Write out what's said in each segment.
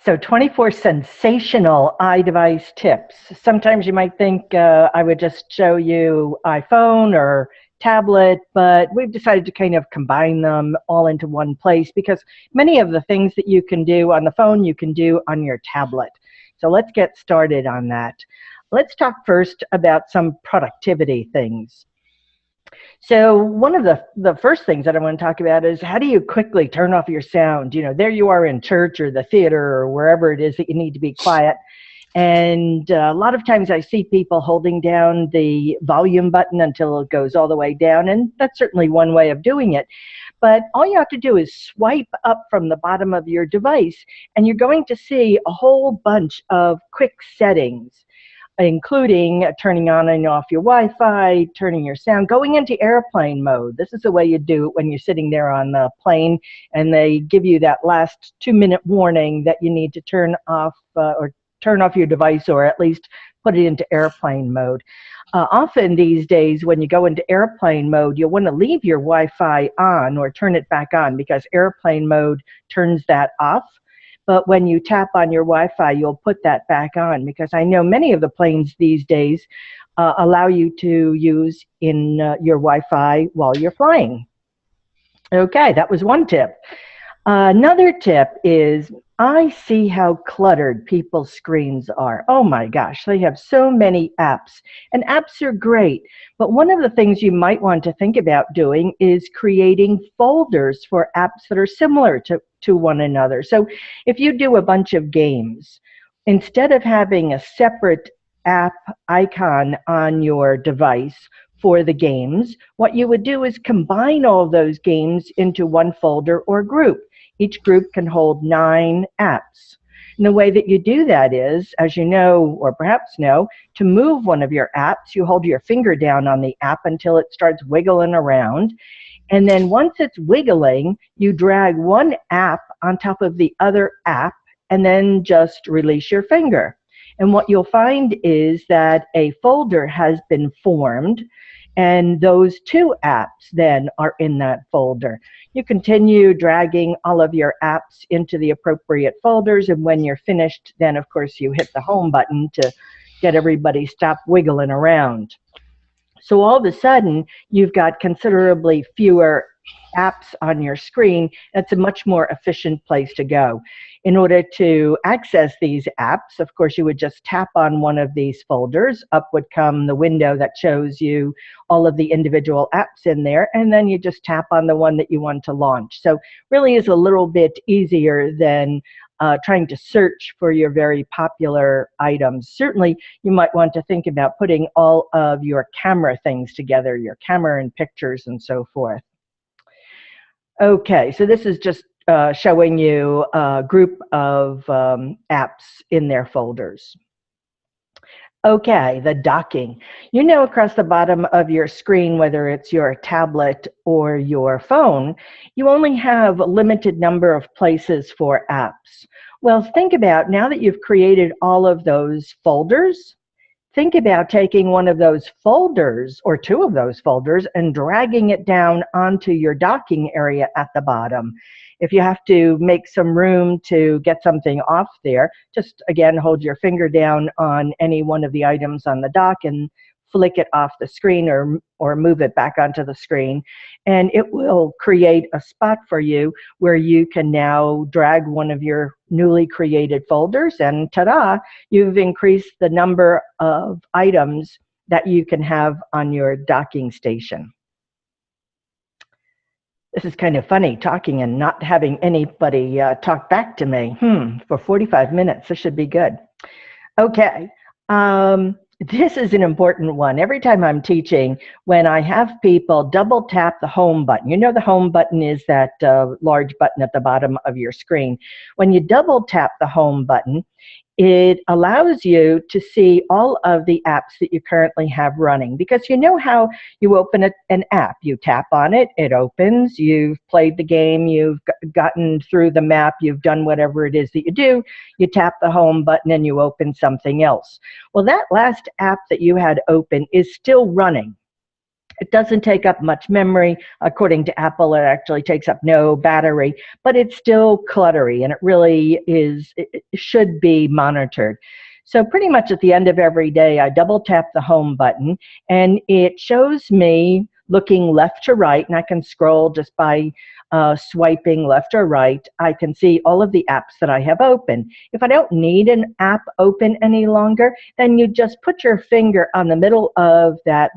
So 24 sensational iDevice tips. Sometimes you might think I would just show you iPhone or tablet, but we've decided to kind of combine them all into one place because many of the things that you can do on the phone, you can do on your tablet. So let's get started on that. Let's talk first about some productivity things. So one of the first things that I want to talk about is how do you quickly turn off your sound? You know, there you are in church or the theater or wherever it is that you need to be quiet. And a lot of times I see people holding down the volume button until it goes all the way down. And that's certainly one way of doing it. But all you have to do is swipe up from the bottom of your device, and you're going to see a whole bunch of quick settings, including turning on and off your Wi-Fi, turning your sound, going into airplane mode. This is the way you do it when you're sitting there on the plane and they give you that last 2-minute warning that you need to turn off your device, or at least put it into airplane mode. Often these days when you go into airplane mode, you'll want to leave your Wi-Fi on or turn it back on because airplane mode turns that off. But when you tap on your Wi-Fi, you'll put that back on, because I know many of the planes these days allow you to use in your Wi-Fi while you're flying. Okay, that was one tip. Another tip is I see how cluttered people's screens are. Oh my gosh, they have so many apps, and apps are great. But one of the things you might want to think about doing is creating folders for apps that are similar to one another. So if you do a bunch of games, instead of having a separate app icon on your device for the games, what you would do is combine all those games into one folder or group. Each group can hold 9 apps. And the way that you do that is, as you know, or perhaps know, to move one of your apps, you hold your finger down on the app until it starts wiggling around. And then once it's wiggling, you drag one app on top of the other app and then just release your finger. And what you'll find is that a folder has been formed, and those 2 apps then are in that folder. You continue dragging all of your apps into the appropriate folders, and when you're finished, then of course you hit the home button to get everybody stop wiggling around. So all of a sudden, you've got considerably fewer apps on your screen. It's a much more efficient place to go. In order to access these apps, of course, you would just tap on one of these folders. Up would come the window that shows you all of the individual apps in there, and then you just tap on the one that you want to launch. So really is a little bit easier than trying to search for your very popular items. Certainly, you might want to think about putting all of your camera things together, your camera and pictures and so forth. Okay, so this is just showing you a group of apps in their folders. Okay, the docking. You know, across the bottom of your screen, whether it's your tablet or your phone, you only have a limited number of places for apps. Well, think about, now that you've created all of those folders, think about taking one of those folders or 2 of those folders and dragging it down onto your docking area at the bottom. If you have to make some room to get something off there, just again hold your finger down on any one of the items on the dock and flick it off the screen or move it back onto the screen, and it will create a spot for you where you can now drag one of your newly created folders, and ta-da, you've increased the number of items that you can have on your docking station. This is kind of funny, talking and not having anybody talk back to me. For 45 minutes, this should be good. Okay. This is an important one. Every time I'm teaching, when I have people double tap the home button, you know the home button is that large button at the bottom of your screen. When you double tap the home button, it allows you to see all of the apps that you currently have running, because you know how you open an app. You tap on it, it opens, you've played the game, you've gotten through the map, you've done whatever it is that you do, you tap the home button and you open something else. Well, that last app that you had open is still running. It doesn't take up much memory. According to Apple, it actually takes up no battery, but it's still cluttery, and it really is, it should be monitored. So pretty much at the end of every day, I double tap the home button, and it shows me looking left to right, and I can scroll just by swiping left or right. I can see all of the apps that I have open. If I don't need an app open any longer, then you just put your finger on the middle of that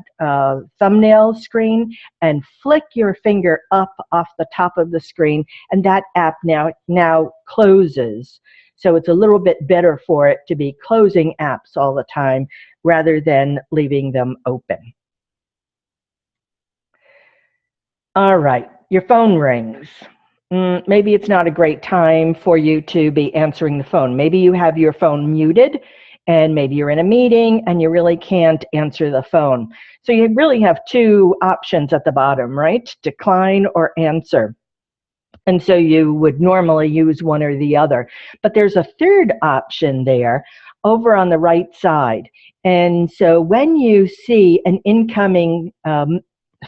thumbnail screen and flick your finger up off the top of the screen, and that app now closes. So it's a little bit better for it to be closing apps all the time rather than leaving them open. All right, your phone rings. Maybe it's not a great time for you to be answering the phone. Maybe you have your phone muted, and maybe you're in a meeting and you really can't answer the phone. So you really have two options at the bottom, right? Decline or answer. And so you would normally use one or the other. But there's a third option there over on the right side. And so when you see an incoming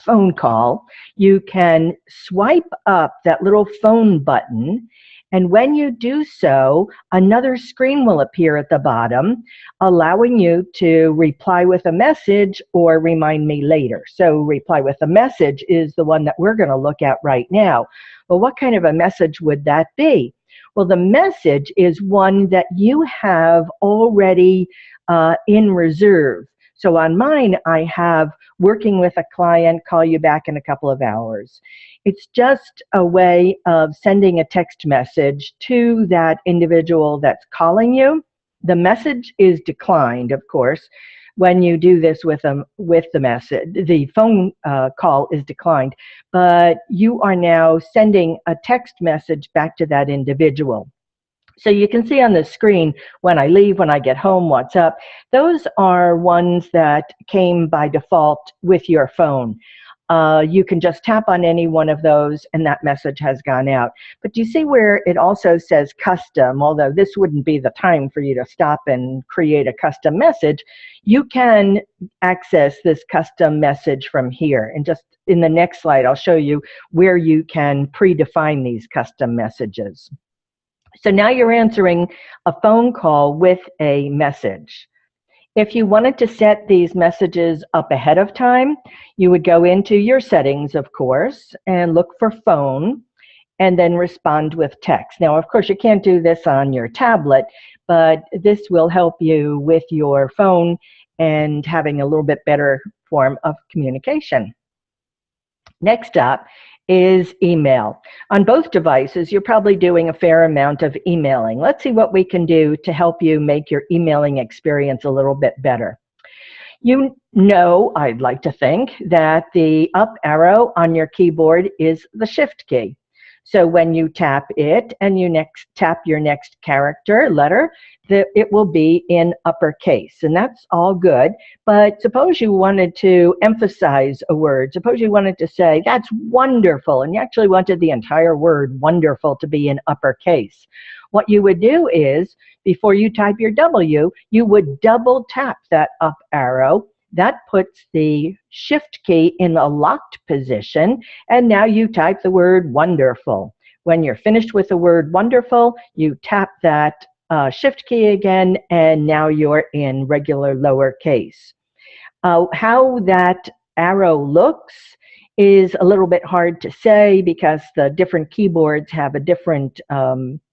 phone call, you can swipe up that little phone button, and when you do so, another screen will appear at the bottom, allowing you to reply with a message or remind me later. So reply with a message is the one that we're going to look at right now. Well, what kind of a message would that be? Well, the message is one that you have already in reserve. So on mine, I have working with a client, call you back in a couple of hours. It's just a way of sending a text message to that individual that's calling you. The message is declined, of course. When you do this with the message, the phone call is declined, but you are now sending a text message back to that individual. So you can see on the screen, when I leave, when I get home, what's up. Those are ones that came by default with your phone. You can just tap on any one of those and that message has gone out. But do you see where it also says custom? Although this wouldn't be the time for you to stop and create a custom message, you can access this custom message from here. And just in the next slide, I'll show you where you can predefine these custom messages. So now you're answering a phone call with a message. If you wanted to set these messages up ahead of time, you would go into your settings, of course, and look for phone, and then respond with text. Now, of course, you can't do this on your tablet, but this will help you with your phone and having a little bit better form of communication. Next up is email. On both devices, you're probably doing a fair amount of emailing. Let's see what we can do to help you make your emailing experience a little bit better. You know, I'd like to think, that the up arrow on your keyboard is the Shift key. So when you tap it and you tap your next character, letter, it will be in uppercase, and that's all good. But suppose you wanted to emphasize a word. Suppose you wanted to say, that's wonderful, and you actually wanted the entire word wonderful to be in uppercase. What you would do is, before you type your W, you would double tap that up arrow. That puts the Shift key in a locked position, and now you type the word wonderful. When you're finished with the word wonderful, you tap that Shift key again, and now you're in regular lowercase. How that arrow looks is a little bit hard to say because the different keyboards have a different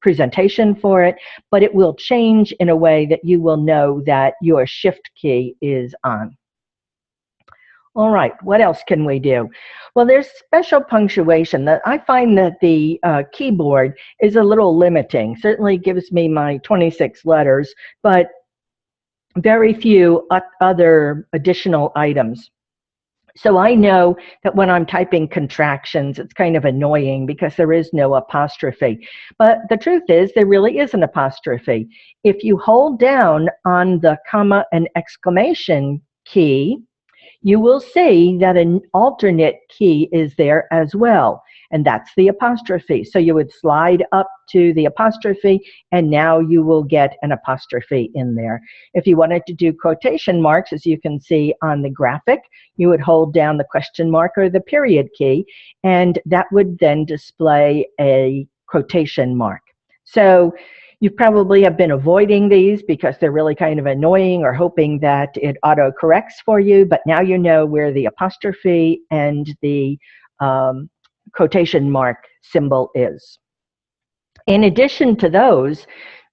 presentation for it, but it will change in a way that you will know that your Shift key is on. All right, what else can we do? Well, there's special punctuation that I find that the keyboard is a little limiting. Certainly gives me my 26 letters, but very few other additional items. So I know that when I'm typing contractions, it's kind of annoying because there is no apostrophe. But the truth is, there really is an apostrophe. If you hold down on the comma and exclamation key, you will see that an alternate key is there as well. and that's the apostrophe. So you would slide up to the apostrophe, and now you will get an apostrophe in there. If you wanted to do quotation marks, as you can see on the graphic, you would hold down the question mark or the period key, and that would then display a quotation mark. So you probably have been avoiding these because they're really kind of annoying, or hoping that it auto-corrects for you, but now you know where the apostrophe and the quotation mark symbol is. In addition to those,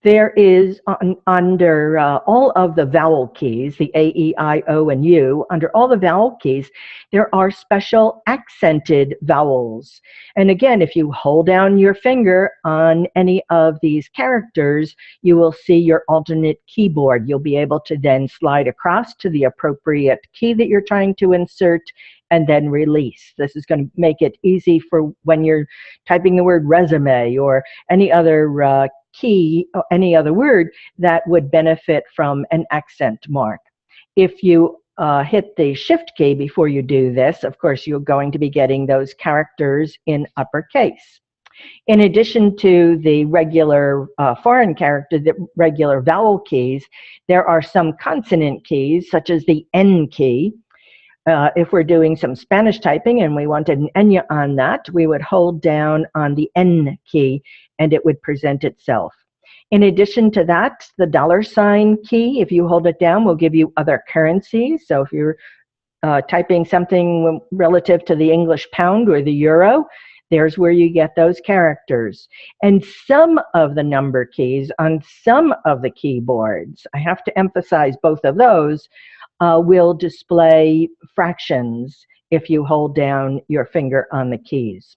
there is under all of the vowel keys, the A, E, I, O, and U, under all the vowel keys, there are special accented vowels. And again, if you hold down your finger on any of these characters, you will see your alternate keyboard. You'll be able to then slide across to the appropriate key that you're trying to insert, and then release. This is going to make it easy for when you're typing the word resume or any other key, or any other word that would benefit from an accent mark. If you hit the shift key before you do this, of course, you're going to be getting those characters in uppercase. In addition to the regular foreign character, the regular vowel keys, there are some consonant keys, such as the N key. If we're doing some Spanish typing and we wanted an ñ on that, we would hold down on the N key and it would present itself. In addition to that, the $ key, if you hold it down, will give you other currencies. So if you're typing something relative to the English pound or the euro, there's where you get those characters. And some of the number keys on some of the keyboards, I have to emphasize both of those, will display fractions if you hold down your finger on the keys.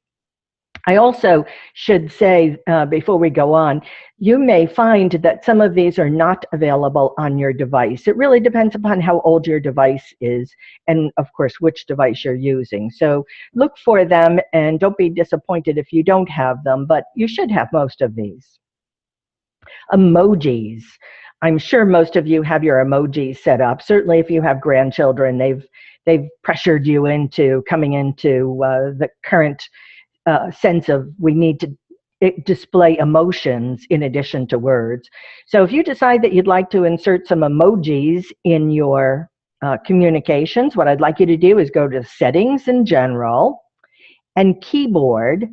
I also should say, before we go on, you may find that some of these are not available on your device. It really depends upon how old your device is and, of course, which device you're using. So look for them and don't be disappointed if you don't have them, but you should have most of these. Emojis. I'm sure most of you have your emojis set up. Certainly if you have grandchildren, they've pressured you into coming into the current sense of we need to display emotions in addition to words. So if you decide that you'd like to insert some emojis in your communications, what I'd like you to do is go to Settings in General and Keyboard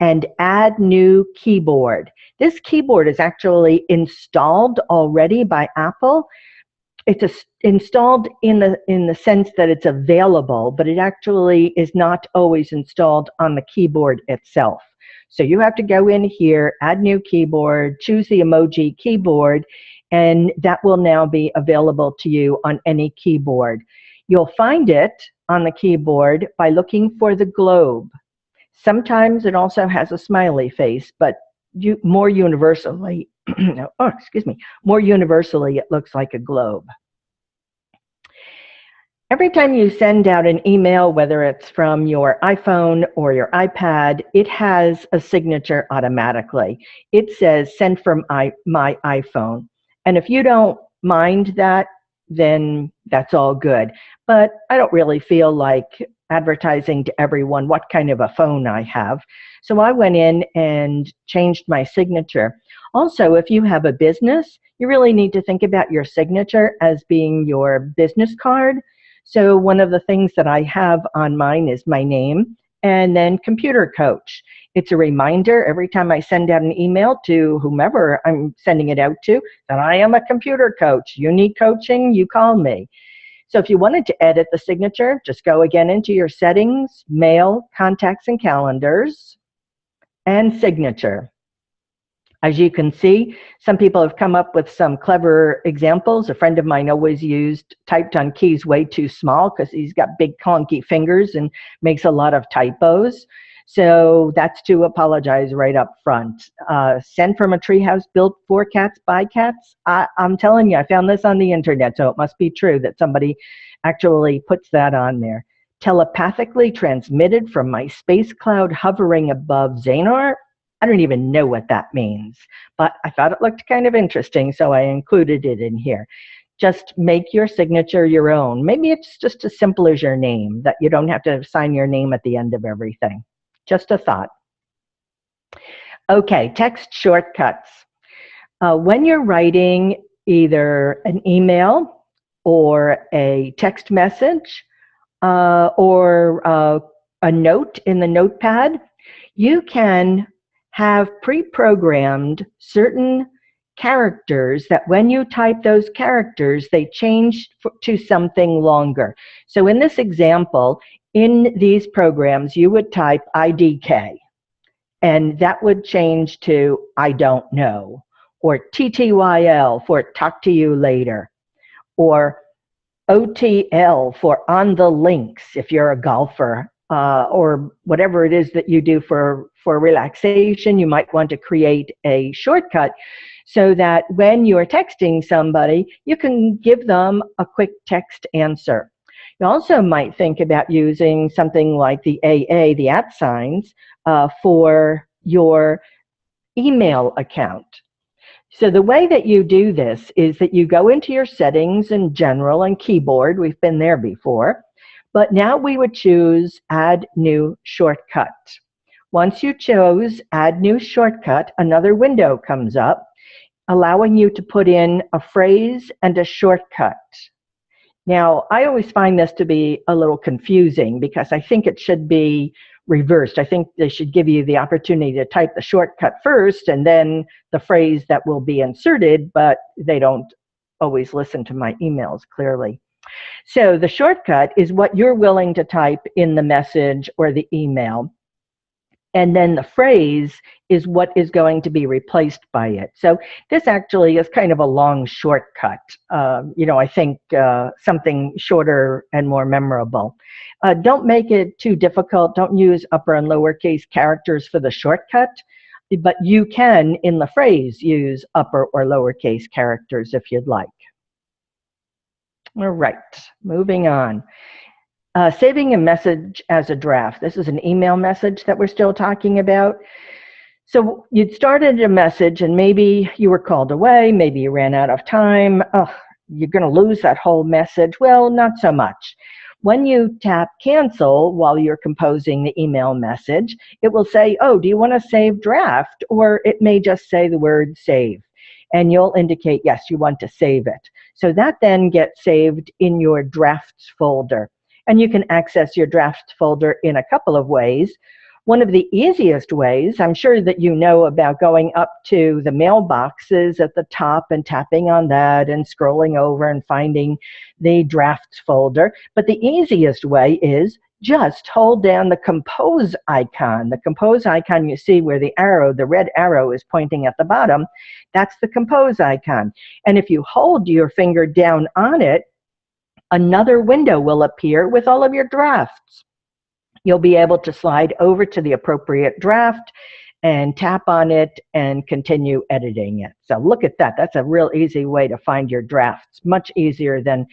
and Add New Keyboard. This keyboard is actually installed already by Apple. It's installed in the sense that it's available, but it actually is not always installed on the keyboard itself. So you have to go in here, add new keyboard, choose the emoji keyboard, and that will now be available to you on any keyboard. You'll find it on the keyboard by looking for the globe. Sometimes it also has a smiley face, but more universally, more universally, it looks like a globe. Every time you send out an email, whether it's from your iPhone or your iPad, it has a signature automatically. It says, send from my iPhone. And if you don't mind that, then that's all good. But I don't really feel like advertising to everyone what kind of a phone I have. So I went in and changed my signature. Also, if you have a business, you really need to think about your signature as being your business card. So one of the things that I have on mine is my name and then Computer Coach. It's a reminder every time I send out an email to whomever I'm sending it out to that I am a computer coach. You need coaching, you call me. So if you wanted to edit the signature, just go again into your settings, mail, contacts and calendars, and signature. As you can see, some people have come up with some clever examples. A friend of mine always typed on keys way too small because he's got big clunky fingers and makes a lot of typos. So that's to apologize right up front. Send from a treehouse built for cats by cats. I'm telling you, I found this on the internet, so it must be true that somebody actually puts that on there. Telepathically transmitted from my space cloud hovering above Xanar. I don't even know what that means, but I thought it looked kind of interesting, so I included it in here. Just make your signature your own. Maybe it's just as simple as your name, that you don't have to sign your name at the end of everything. Just a thought. Okay, text shortcuts. When you're writing either an email or a text message or a note in the notepad, you can have pre-programmed certain characters that when you type those characters, they change to something longer. So in this example, in these programs, you would type IDK, and that would change to I don't know, or TTYL for talk to you later, or OTL for on the links if you're a golfer, or whatever it is that you do for relaxation. You might want to create a shortcut so that when you're texting somebody, you can give them a quick text answer. You also might think about using something like the AA, the @ signs, for your email account. So the way that you do this is that you go into your settings in general and keyboard. We've been there before. But now we would choose Add New Shortcut. Once you chose Add New Shortcut, another window comes up, allowing you to put in a phrase and a shortcut. Now, I always find this to be a little confusing because I think it should be reversed. I think they should give you the opportunity to type the shortcut first and then the phrase that will be inserted, but they don't always listen to my emails clearly. So the shortcut is what you're willing to type in the message or the email. And then the phrase is what is going to be replaced by it. So this actually is kind of a long shortcut. I think something shorter and more memorable. Don't make it too difficult. Don't use upper and lowercase characters for the shortcut, but you can, in the phrase, use upper or lowercase characters if you'd like. All right, moving on. Saving a message as a draft. This is an email message that we're still talking about. So you'd started a message and maybe you were called away, maybe you ran out of time. Oh, you're going to lose that whole message. Well, not so much. When you tap cancel while you're composing the email message, it will say, oh, do you want to save draft? Or it may just say the word save. And you'll indicate, yes, you want to save it. So that then gets saved in your drafts folder. And you can access your drafts folder in a couple of ways. One of the easiest ways, I'm sure that you know about going up to the mailboxes at the top and tapping on that and scrolling over and finding the drafts folder. But the easiest way is just hold down the compose icon. The compose icon you see where the arrow, the red arrow is pointing at the bottom, that's the compose icon. And if you hold your finger down on it, another window will appear with all of your drafts. You'll be able to slide over to the appropriate draft and tap on it and continue editing it. So look at that. That's a real easy way to find your drafts, much easier than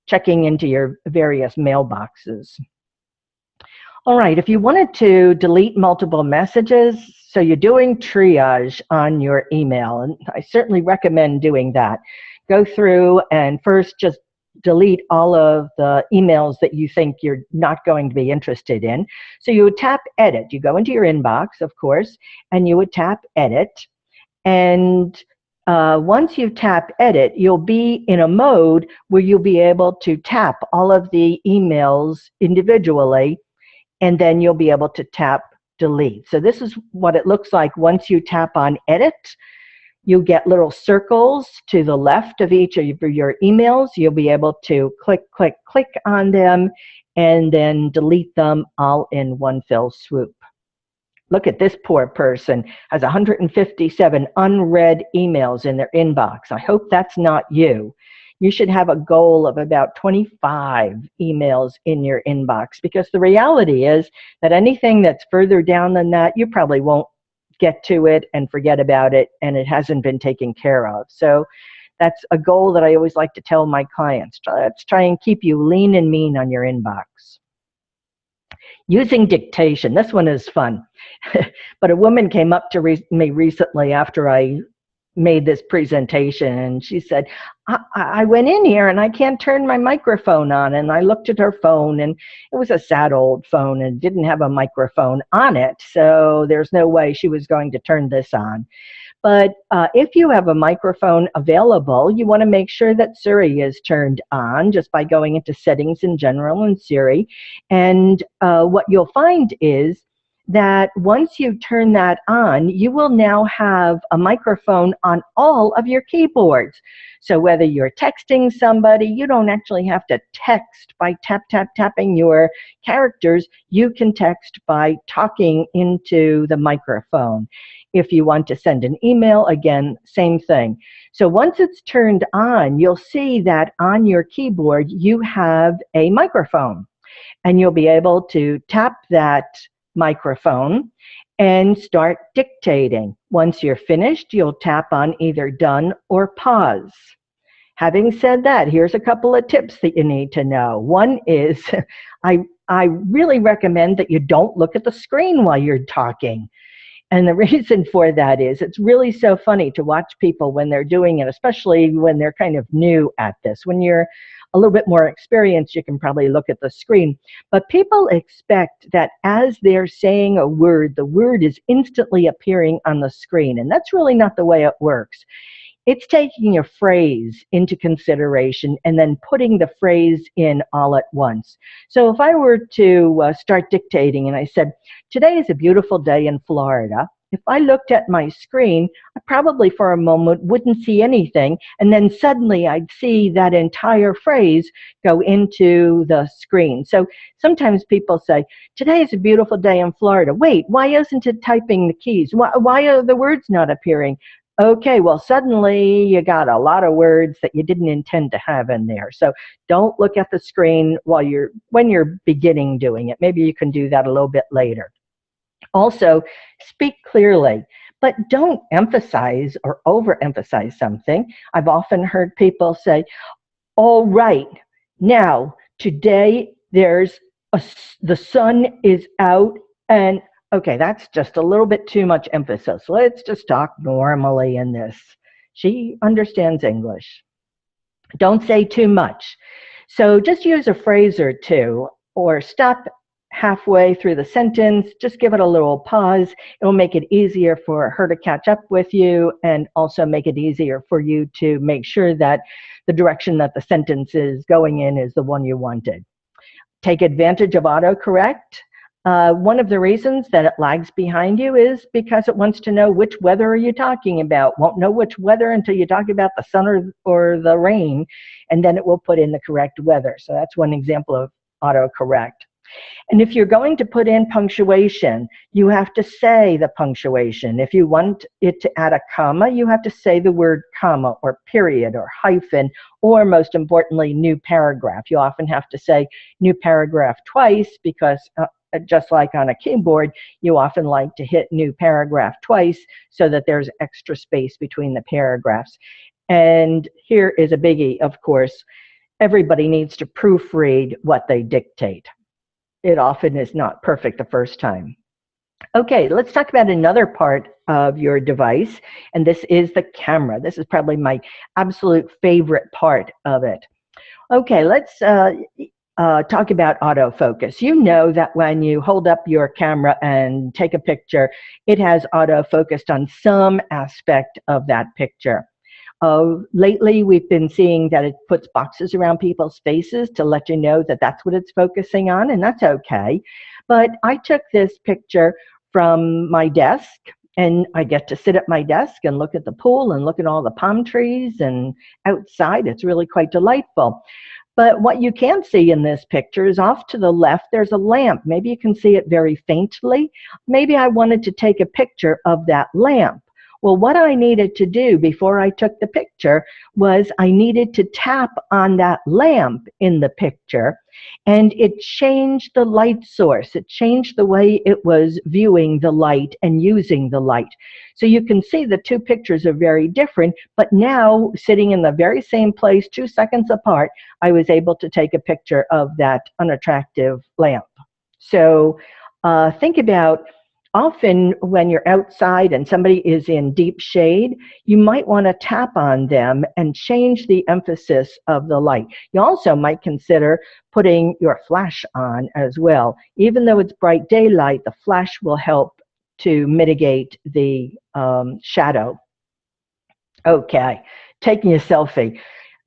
checking into your various mailboxes. All right, if you wanted to delete multiple messages, so you're doing triage on your email, and I certainly recommend doing that. Go through and first just delete all of the emails that you think you're not going to be interested in. So you would tap edit. You go into your inbox, of course, and you would tap edit. And once you tap edit, you'll be in a mode where you'll be able to tap all of the emails individually, and then you'll be able to tap delete. So this is what it looks like once you tap on edit. You get little circles to the left of each of your emails. You'll be able to click, click, click on them and then delete them all in one fell swoop. Look at this poor person, has 157 unread emails in their inbox. I hope that's not you. You should have a goal of about 25 emails in your inbox, because the reality is that anything that's further down than that, you probably won't get to it and forget about it, and it hasn't been taken care of. So that's a goal that I always like to tell my clients. Let's try and keep you lean and mean on your inbox. Using dictation. This one is fun. But a woman came up to me recently after I made this presentation, and she said, I went in here and I can't turn my microphone on. And I looked at her phone, and it was a sad old phone and didn't have a microphone on it. So there's no way she was going to turn this on. But if you have a microphone available, you want to make sure that Siri is turned on just by going into settings in general in Siri. And what you'll find is that once you turn that on, you will now have a microphone on all of your keyboards. So whether you're texting somebody, you don't actually have to text by tapping your characters. You can text by talking into the microphone. If you want to send an email, again, same thing. So once it's turned on, you'll see that on your keyboard, you have a microphone, and you'll be able to tap that microphone and start dictating. Once you're finished, you'll tap on either done or pause. Having said that, here's a couple of tips that you need to know. One is I really recommend that you don't look at the screen while you're talking. And the reason for that is it's really so funny to watch people when they're doing it, especially when they're kind of new at this. When you're a little bit more experienced, you can probably look at the screen. But people expect that as they're saying a word, the word is instantly appearing on the screen. And that's really not the way it works. It's taking a phrase into consideration and then putting the phrase in all at once. So if I were to start dictating and I said, today is a beautiful day in Florida, if I looked at my screen, I probably for a moment wouldn't see anything, and then suddenly I'd see that entire phrase go into the screen. So sometimes people say, today is a beautiful day in Florida. Wait, why isn't it typing the keys? Why are the words not appearing? Okay, well, suddenly you got a lot of words that you didn't intend to have in there. So don't look at the screen when you're beginning doing it. Maybe you can do that a little bit later. Also, speak clearly, but don't emphasize or overemphasize something. I've often heard people say, all right, now, today the sun is out, and okay, that's just a little bit too much emphasis. Let's just talk normally in this. She understands English. Don't say too much. So just use a phrase or two, or stop halfway through the sentence. Just give it a little pause. It will make it easier for her to catch up with you, and also make it easier for you to make sure that the direction that the sentence is going in is the one you wanted. Take advantage of autocorrect. One of the reasons that it lags behind you is because it wants to know which weather are you talking about. Won't know which weather until you talk about the sun or the rain, and then it will put in the correct weather. So that's one example of autocorrect. And if you're going to put in punctuation, you have to say the punctuation. If you want it to add a comma, you have to say the word comma or period or hyphen, or most importantly, new paragraph. You often have to say new paragraph twice because just like on a keyboard, you often like to hit new paragraph twice so that there's extra space between the paragraphs. And here is a biggie, of course. Everybody needs to proofread what they dictate. It often is not perfect the first time. Okay, let's talk about another part of your device, and this is the camera. This is probably my absolute favorite part of it. Okay, let's talk about autofocus. You know that when you hold up your camera and take a picture, it has autofocused on some aspect of that picture. Lately, we've been seeing that it puts boxes around people's faces to let you know that that's what it's focusing on, and that's okay. But I took this picture from my desk, and I get to sit at my desk and look at the pool and look at all the palm trees and outside. It's really quite delightful. But what you can see in this picture is off to the left, there's a lamp. Maybe you can see it very faintly. Maybe I wanted to take a picture of that lamp. Well, what I needed to do before I took the picture was I needed to tap on that lamp in the picture, and it changed the light source. It changed the way it was viewing the light and using the light. So you can see the two pictures are very different, but now sitting in the very same place 2 seconds apart, I was able to take a picture of that unattractive lamp. So think about Often when you're outside and somebody is in deep shade, you might want to tap on them and change the emphasis of the light. You also might consider putting your flash on as well. Even though it's bright daylight, the flash will help to mitigate the shadow. Okay, taking a selfie.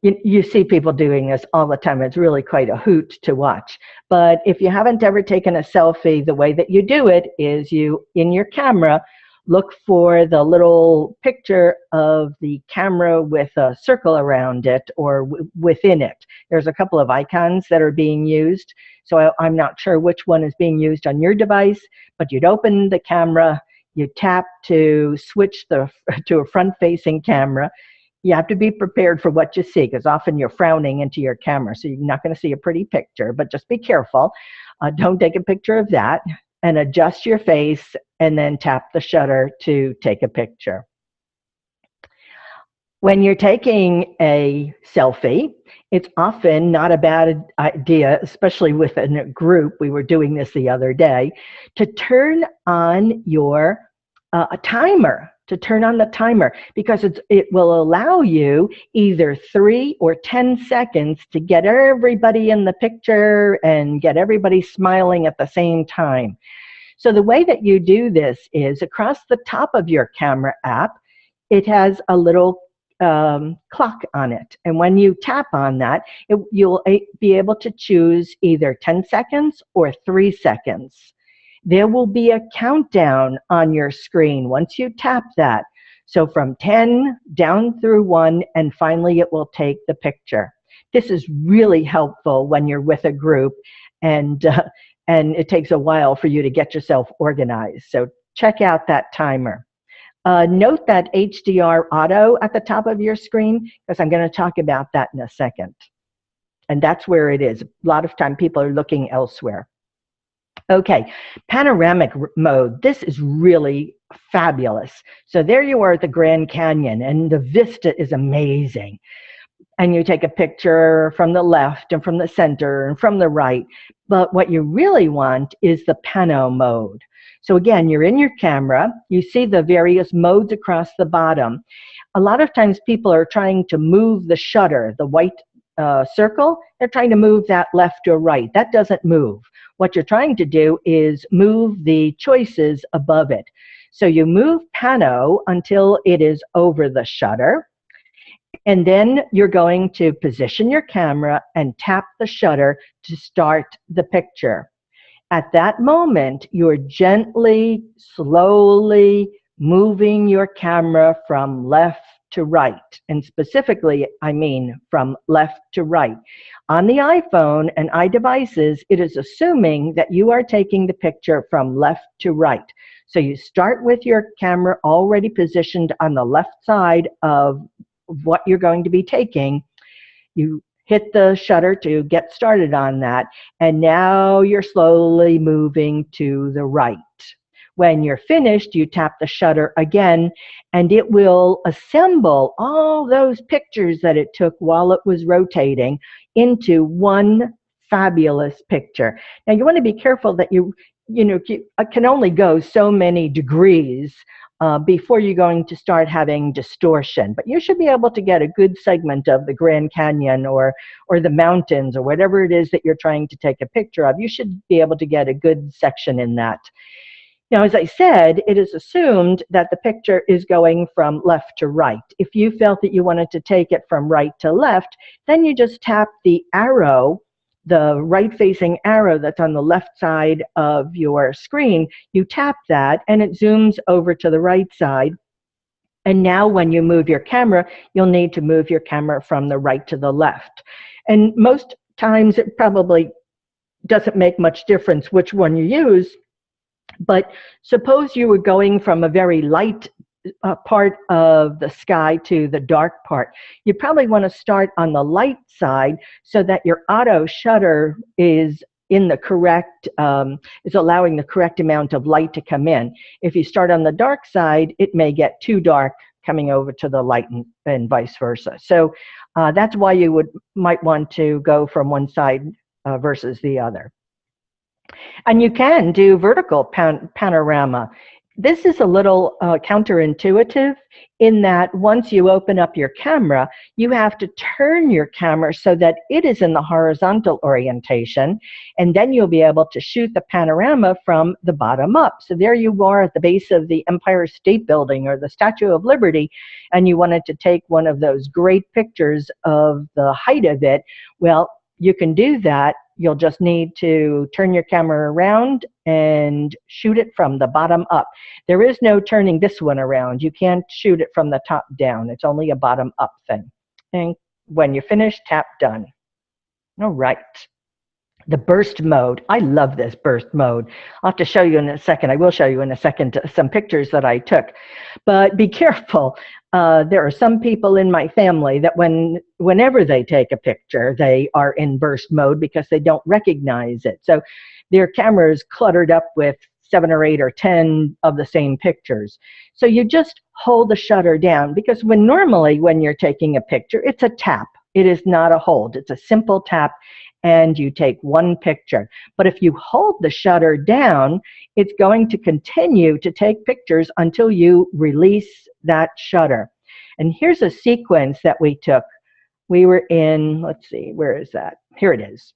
You see people doing this all the time. It's really quite a hoot to watch. But if you haven't ever taken a selfie, the way that you do it is you, in your camera, look for the little picture of the camera with a circle around it or within it. There's a couple of icons that are being used. So I'm not sure which one is being used on your device, but you'd open the camera, you tap to switch to a front-facing camera. You have to be prepared for what you see, because often you're frowning into your camera, so you're not going to see a pretty picture, but just be careful. Don't take a picture of that, and adjust your face, and then tap the shutter to take a picture. When you're taking a selfie, it's often not a bad idea, especially within a group, we were doing this the other day, to turn on your timer. To turn on the timer, because it will allow you either 3 or 10 seconds to get everybody in the picture and get everybody smiling at the same time. So the way that you do this is across the top of your camera app, it has a little clock on it. And when you tap on that, you'll be able to choose either 10 seconds or 3 seconds. There will be a countdown on your screen once you tap that. So from 10 down through 1, and finally it will take the picture. This is really helpful when you're with a group and it takes a while for you to get yourself organized. So check out that timer. Note that HDR auto at the top of your screen, because I'm going to talk about that in a second. And that's where it is. A lot of time people are looking elsewhere. Okay, panoramic mode. This is really fabulous. So there you are at the Grand Canyon, and the vista is amazing. And you take a picture from the left and from the center and from the right. But what you really want is the pano mode. So again, you're in your camera. You see the various modes across the bottom. A lot of times people are trying to move the shutter, the white circle. They're trying to move that left or right. That doesn't move. What you're trying to do is move the choices above it. So you move pano until it is over the shutter, and then you're going to position your camera and tap the shutter to start the picture. At that moment, you're gently, slowly moving your camera from left to right, and specifically, I mean from left to right. On the iPhone and iDevices, it is assuming that you are taking the picture from left to right. So you start with your camera already positioned on the left side of what you're going to be taking. You hit the shutter to get started on that, and now you're slowly moving to the right. When you're finished, you tap the shutter again, and it will assemble all those pictures that it took while it was rotating into one fabulous picture. Now, you want to be careful that you can only go so many degrees before you're going to start having distortion. But you should be able to get a good segment of the Grand Canyon or the mountains or whatever it is that you're trying to take a picture of. You should be able to get a good section in that. Now, as I said, it is assumed that the picture is going from left to right. If you felt that you wanted to take it from right to left, then you just tap the arrow, the right-facing arrow that's on the left side of your screen. You tap that, and it zooms over to the right side. And now when you move your camera, you'll need to move your camera from the right to the left. And most times it probably doesn't make much difference which one you use. But suppose you were going from a very light part of the sky to the dark part. You probably want to start on the light side so that your auto shutter is in the correct, is allowing the correct amount of light to come in. If you start on the dark side, it may get too dark coming over to the light and vice versa. So that's why you might want to go from one side versus the other. And you can do vertical panorama. This is a little counterintuitive in that once you open up your camera, you have to turn your camera so that it is in the horizontal orientation, and then you'll be able to shoot the panorama from the bottom up. So there you are at the base of the Empire State Building or the Statue of Liberty, and you wanted to take one of those great pictures of the height of it. Well, you can do that. You'll just need to turn your camera around and shoot it from the bottom up. There is no turning this one around. You can't shoot it from the top down. It's only a bottom up thing. And when you finish, tap done. All right. The burst mode. I love this burst mode. I'll have to show you in a second. I will show you in a second some pictures that I took. But be careful. There are some people in my family that whenever they take a picture, they are in burst mode because they don't recognize it. So their camera is cluttered up with 7 or 8 or 10 of the same pictures. So you just hold the shutter down, because normally when you're taking a picture, it's a tap. It is not a hold. It's a simple tap, and you take one picture. But if you hold the shutter down, it's going to continue to take pictures until you release that shutter. And here's a sequence that we took. We were in, let's see, where is that? Here it is.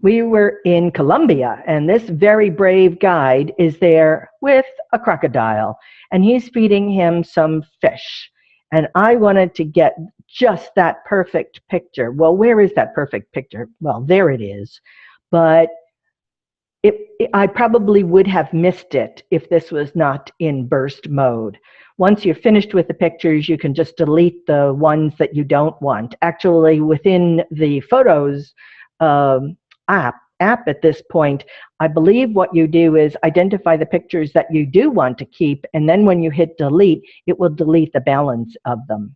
We were in Colombia, and this very brave guide is there with a crocodile, and he's feeding him some fish. And I wanted to get just that perfect picture. Well, where is that perfect picture? Well, there it is. But I probably would have missed it if this was not in burst mode. Once you're finished with the pictures, you can just delete the ones that you don't want. Actually, within the Photos app at this point, I believe what you do is identify the pictures that you do want to keep, and then when you hit delete, it will delete the balance of them.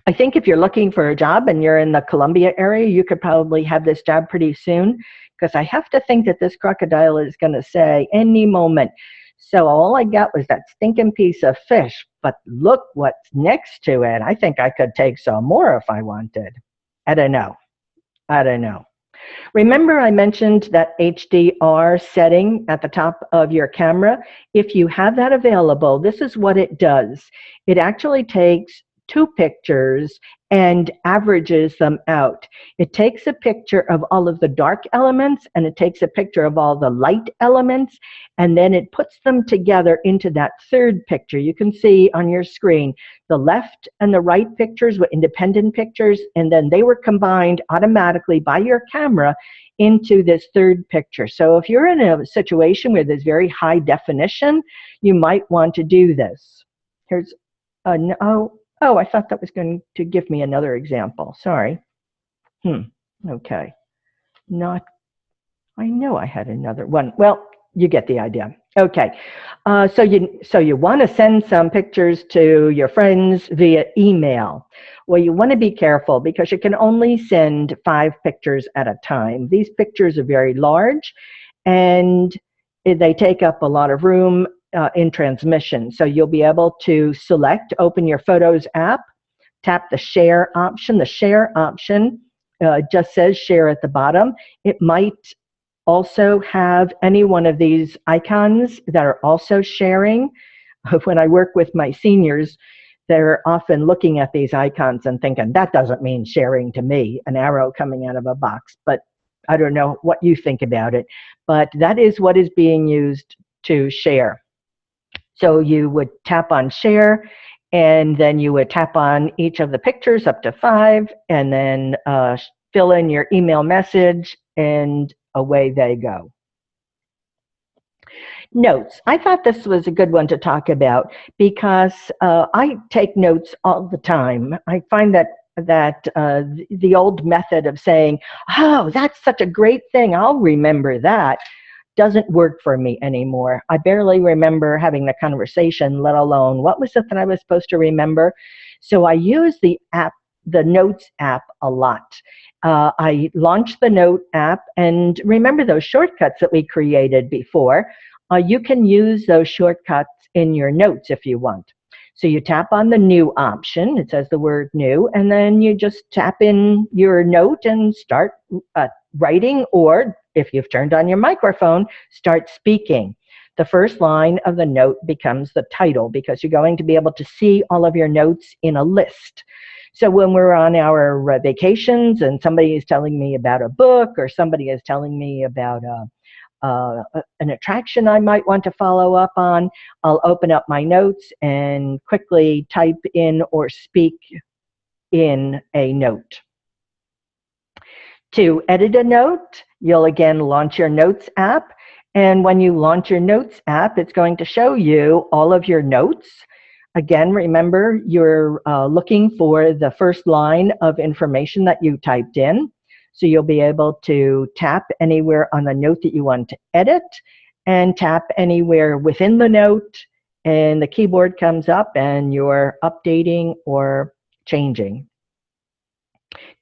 I think if you're looking for a job and you're in the Columbia area, you could probably have this job pretty soon, because I have to think that this crocodile is going to say any moment. So all I got was that stinking piece of fish, but look what's next to it. I think I could take some more if I wanted. I don't know. Remember I mentioned that HDR setting at the top of your camera? If you have that available, this is what it does. It actually takes 2 pictures and averages them out. It takes a picture of all of the dark elements, and it takes a picture of all the light elements, and then it puts them together into that third picture. You can see on your screen the left and the right pictures were independent pictures, and then they were combined automatically by your camera into this third picture. So if you're in a situation where there's very high definition, you might want to do this. Here's Oh, I thought that was going to give me another example. Sorry. Okay. I know I had another one. Well, you get the idea. Okay. So you want to send some pictures to your friends via email. Well, you want to be careful because you can only send 5 pictures at a time. These pictures are very large, and they take up a lot of room in transmission. So you'll be able to select, open your Photos app, tap the share option. The share option just says share at the bottom. It might also have any one of these icons that are also sharing. When I work with my seniors, they're often looking at these icons and thinking, that doesn't mean sharing to me, an arrow coming out of a box. But I don't know what you think about it, but that is what is being used to share. So you would tap on share, and then you would tap on each of the pictures up to 5, and then fill in your email message, and away they go. Notes. I thought this was a good one to talk about because I take notes all the time. I find that the old method of saying, oh, that's such a great thing, I'll remember that, doesn't work for me anymore. I barely remember having the conversation, let alone what was it that I was supposed to remember. So I use the Notes app a lot. I launched the Note app, and remember those shortcuts that we created before. You can use those shortcuts in your notes if you want. So you tap on the New option, it says the word New, and then you just tap in your note and start writing, or if you've turned on your microphone, start speaking. The first line of the note becomes the title because you're going to be able to see all of your notes in a list. So when we're on our vacations and somebody is telling me about a book or somebody is telling me about an attraction I might want to follow up on, I'll open up my notes and quickly type in or speak in a note. To edit a note, you'll again launch your Notes app. And when you launch your Notes app, it's going to show you all of your notes. Again, remember, you're looking for the first line of information that you typed in. So you'll be able to tap anywhere on the note that you want to edit and tap anywhere within the note, and the keyboard comes up and you're updating or changing.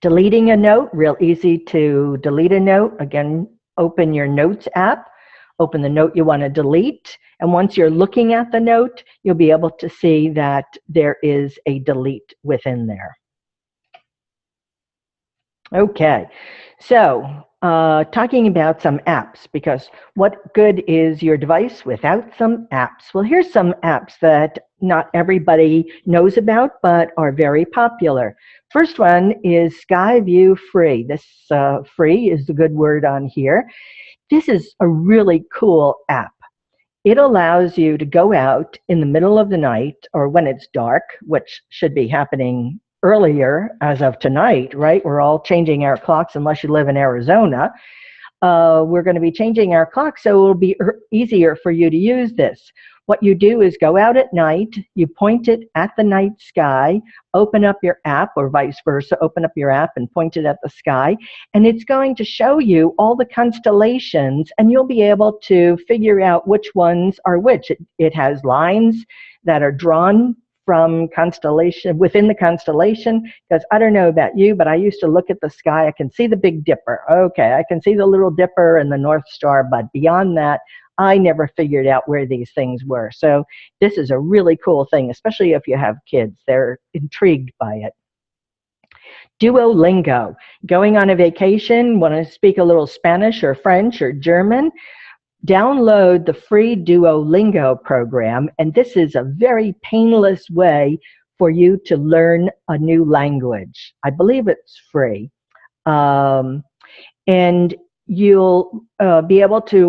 Deleting a note, real easy to delete a note. Again, open your Notes app, open the note you want to delete, and once you're looking at the note, you'll be able to see that there is a delete within there. Okay, so talking about some apps, because what good is your device without some apps? Well, here's some apps that not everybody knows about, but are very popular. First one is SkyView Free. This free is the good word on here. This is a really cool app. It allows you to go out in the middle of the night or when it's dark, which should be happening earlier as of tonight, right? We're all changing our clocks unless you live in Arizona. We're going to be changing our clocks, so it'll be easier for you to use this. What you do is go out at night, you point it at the night sky, open up your app, or vice versa, open up your app and point it at the sky, and it's going to show you all the constellations, and you'll be able to figure out which ones are which. It has lines that are drawn from constellation, within the constellation, because I don't know about you, but I used to look at the sky, I can see the Big Dipper. Okay, I can see the Little Dipper and the North Star, but beyond that, I never figured out where these things were. So this is a really cool thing, especially if you have kids. They're intrigued by it. Duolingo. Going on a vacation, want to speak a little Spanish or French or German? Download the free Duolingo program, and this is a very painless way for you to learn a new language. I believe it's free. And you'll be able to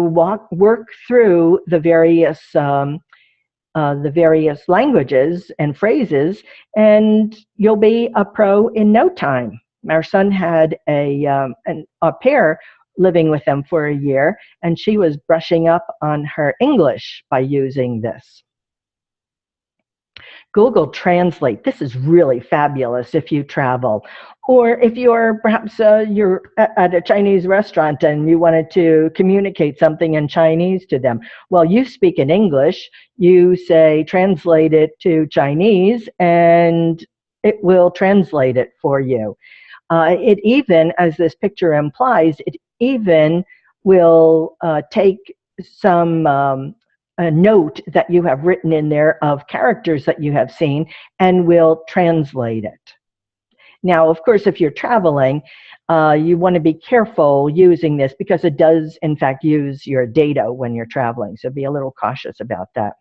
work through the various languages and phrases, and you'll be a pro in no time. Our son had a pair living with them for a year, and she was brushing up on her English by using this. Google Translate. This is really fabulous if you travel, or if you're perhaps you're at a Chinese restaurant and you wanted to communicate something in Chinese to them. Well, you speak in English, you say translate it to Chinese, and it will translate it for you. It even, as this picture implies, it even will take some a note that you have written in there of characters that you have seen and will translate it. Now, of course, if you're traveling, you want to be careful using this because it does, in fact, use your data when you're traveling. So be a little cautious about that.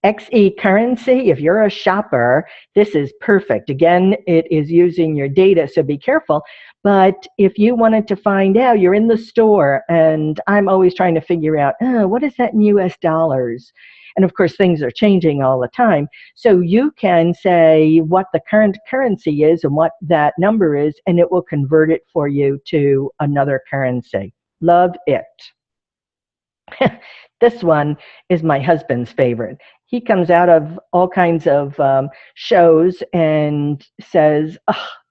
XE currency, if you're a shopper, this is perfect. Again, it is using your data, so be careful. But if you wanted to find out, you're in the store, and I'm always trying to figure out, what is that in US dollars? And of course, things are changing all the time. So you can say what the current currency is and what that number is, and it will convert it for you to another currency. Love it. This one is my husband's favorite. He comes out of all kinds of shows and says,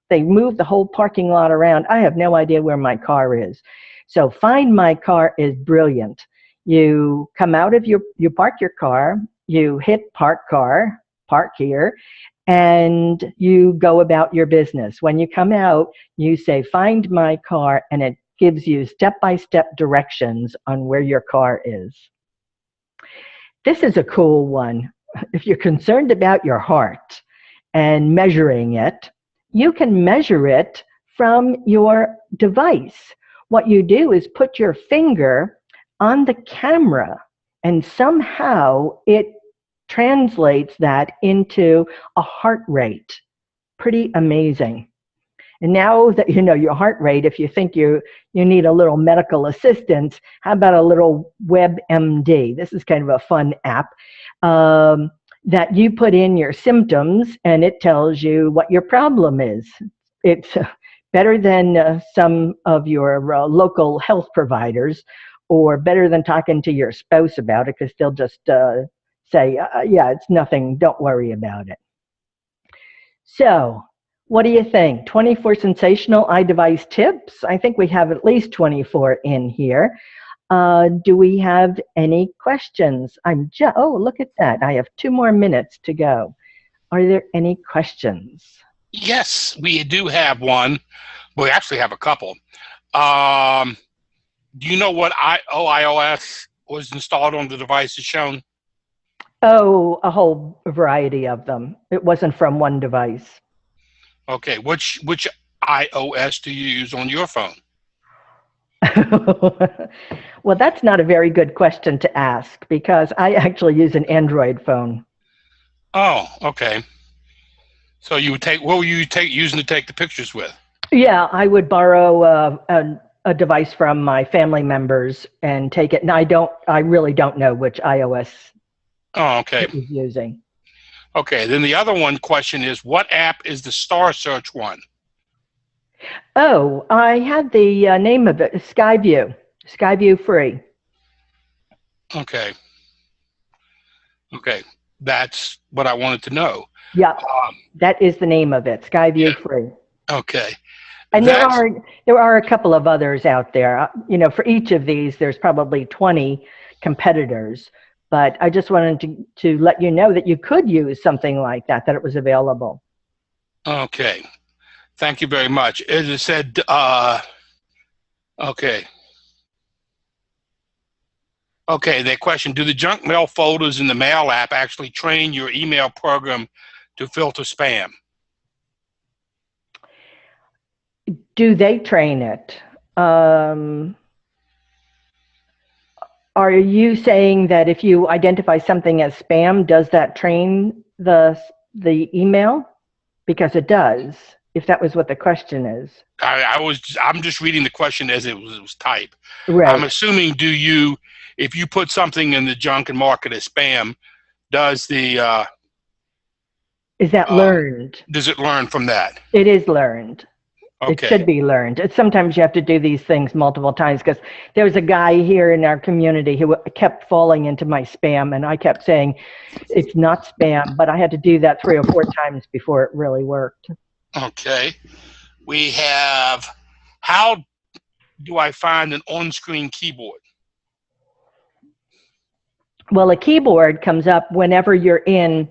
they moved the whole parking lot around. I have no idea where my car is. So Find My Car is brilliant. You come out of you park your car, you hit park car, park here, and you go about your business. When you come out, you say, Find My Car, and it gives you step-by-step directions on where your car is. This is a cool one. If you're concerned about your heart and measuring it, you can measure it from your device. what you do is put your finger on the camera, and somehow it translates that into a heart rate. Pretty amazing. And now that you know your heart rate, if you think you need a little medical assistance, how about a little WebMD? This is kind of a fun app that you put in your symptoms, and it tells you what your problem is. It's better than some of your local health providers, or better than talking to your spouse about it, because they'll just say, yeah, it's nothing, don't worry about it. So, what do you think? 24 sensational iDevice tips? I think we have at least 24 in here. Do we have any questions? Oh, look at that. I have 2 more minutes to go. Are there any questions? Yes, we do have one. We actually have a couple. Do you know what iOS was installed on the devices shown? Oh, a whole variety of them. It wasn't from one device. Okay, which iOS do you use on your phone? Well, that's not a very good question to ask, because I actually use an Android phone. Oh, okay. So you would what were you using to take the pictures with? Yeah, I would borrow a device from my family members and take it. And I really don't know which iOS it was using. Okay, then the other question is, what app is the star search one? Oh, I had the name of it, SkyView. SkyView free. Okay. Okay, that's what I wanted to know. Yeah, that is the name of it, SkyView free. Okay. And there are a couple of others out there. You know, for each of these, there's probably 20 competitors. But I just wanted to let you know that you could use something like that it was available. Okay. Thank you very much. As I said, okay. Okay, the question, do the junk mail folders in the mail app actually train your email program to filter spam? Do they train it? Are you saying that if you identify something as spam, does that train the email? Because it does, if that was what the question is. I'm just reading the question as it was typed. Right. I'm assuming, if you put something in the junk and mark it as spam, does the is that learned? Does it learn from that? It is learned. Okay. It should be learned. Sometimes you have to do these things multiple times, because there was a guy here in our community who kept falling into my spam, and I kept saying it's not spam, but I had to do that 3 or 4 times before it really worked. Okay. We have, how do I find an on-screen keyboard? Well, a keyboard comes up whenever you're in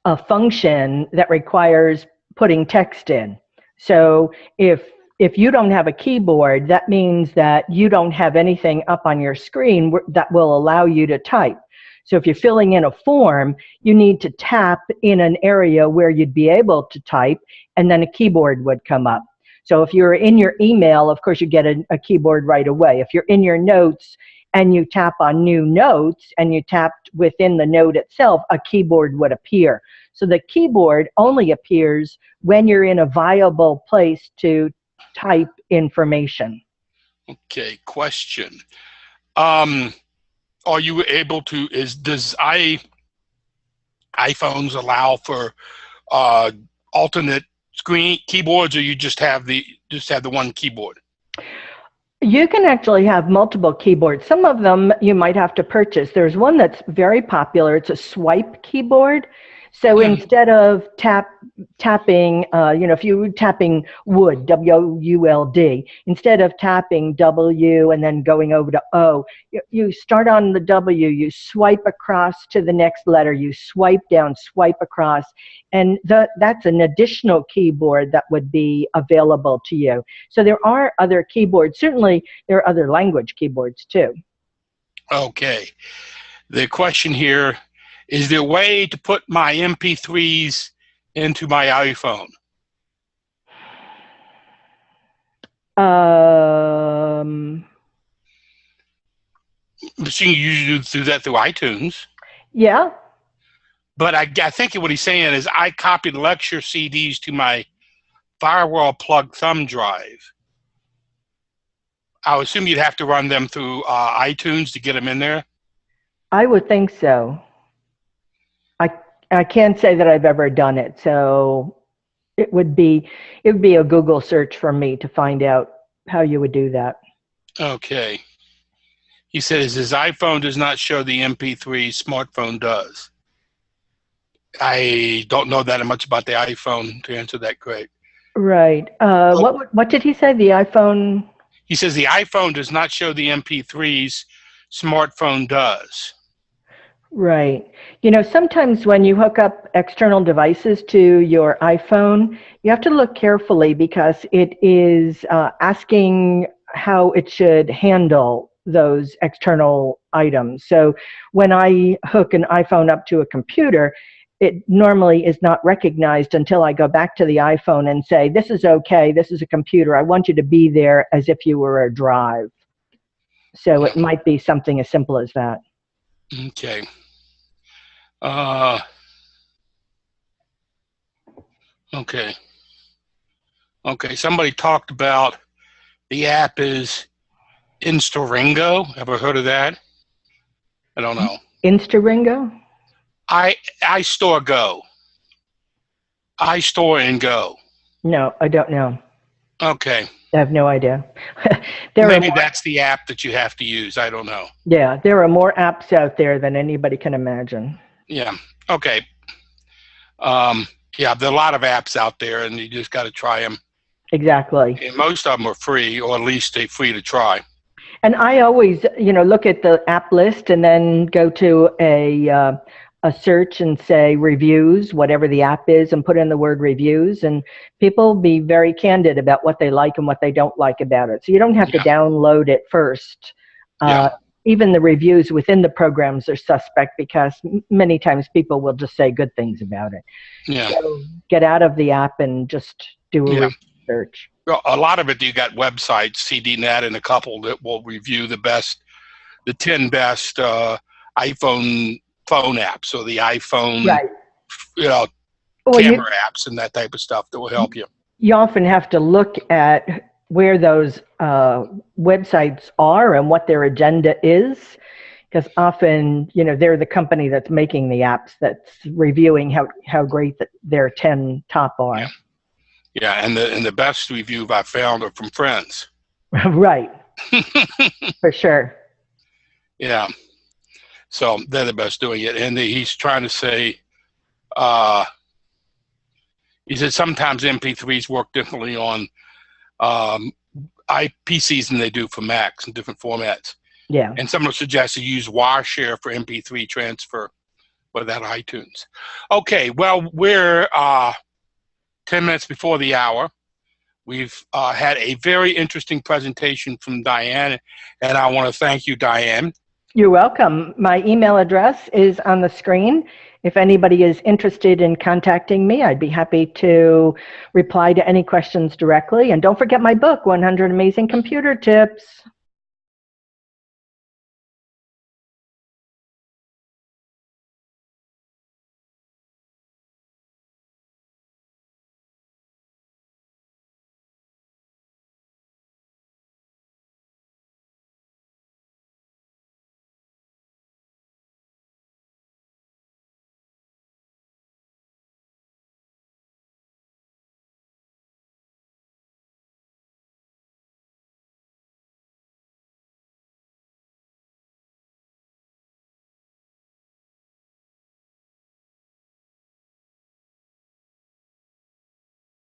a function that requires putting text in. So if you don't have a keyboard, that means that you don't have anything up on your screen that will allow you to type. So if you're filling in a form, you need to tap in an area where you'd be able to type, and then a keyboard would come up. So if you're in your email, of course, you get a keyboard right away. If you're in your notes and you tap on new notes and you tapped within the note itself, a keyboard would appear. So the keyboard only appears when you're in a viable place to type information. Okay, question. Are you able to, does iPhones allow for alternate screen keyboards, or you just have the one keyboard? You can actually have multiple keyboards. Some of them you might have to purchase. There's one that's very popular. It's a swipe keyboard. So instead of tapping, if you were tapping wood, W-U-L-D, instead of tapping W and then going over to O, you start on the W, you swipe across to the next letter, you swipe down, swipe across, and that's an additional keyboard that would be available to you. So there are other keyboards. Certainly there are other language keyboards too. Okay. The question here, is there a way to put my MP3s into my iPhone? Um, So you usually do that through iTunes. yeah, But I think what he's saying is I copied lecture CDs to my firewall plug thumb drive. I would assume you'd have to run them through iTunes to get them in there. I would think so. I can't say that I've ever done it, so it would be a Google search for me to find out how you would do that. Okay. He says his iPhone does not show the MP3, smartphone does. I don't know that much about the iPhone to answer that, Greg. Right. What did he say? The iPhone? He says the iPhone does not show the MP3s, smartphone does. Right. You know, sometimes when you hook up external devices to your iPhone, you have to look carefully because it is asking how it should handle those external items. So when I hook an iPhone up to a computer, it normally is not recognized until I go back to the iPhone and say, this is okay, this is a computer. I want you to be there as if you were a drive. So it might be something as simple as that. Okay. Okay. Okay. Somebody talked about the app is Instaringo. Ever heard of that? I don't know. Instaringo? iStore Go. iStore and Go. No, I don't know. Okay. I have no idea. Maybe that's the app that you have to use. I don't know. Yeah, there are more apps out there than anybody can imagine. Yeah. Okay. Yeah, there are a lot of apps out there, and you just got to try them. Exactly. And most of them are free, or at least they're free to try. And I always, look at the app list and then go to a search and say reviews, whatever the app is, and put in the word reviews. And people be very candid about what they like and what they don't like about it. So you don't have to download it first. Even the reviews within the programs are suspect because many times people will just say good things about it. Yeah. So get out of the app and just do a research. Well, a lot of it, you got websites, CDNet, and a couple that will review the 10 best iPhone phone apps, or the iPhone, camera apps and that type of stuff that will help you. You often have to look at where those websites are and what their agenda is, because often, they're the company that's making the apps that's reviewing how great their 10 top are. Yeah, and the best reviews I found are from friends. Right. For sure. Yeah. So they're the best doing it. And he's trying to say, he said sometimes MP3s work differently on PCs than they do for Macs in different formats. Yeah. And someone suggested you use WireShare for MP3 transfer without iTunes. Okay, well, we're 10 minutes before the hour. We've had a very interesting presentation from Diane, and I want to thank you, Diane. You're welcome. My email address is on the screen. If anybody is interested in contacting me, I'd be happy to reply to any questions directly. And don't forget my book, 100 Amazing Computer Tips.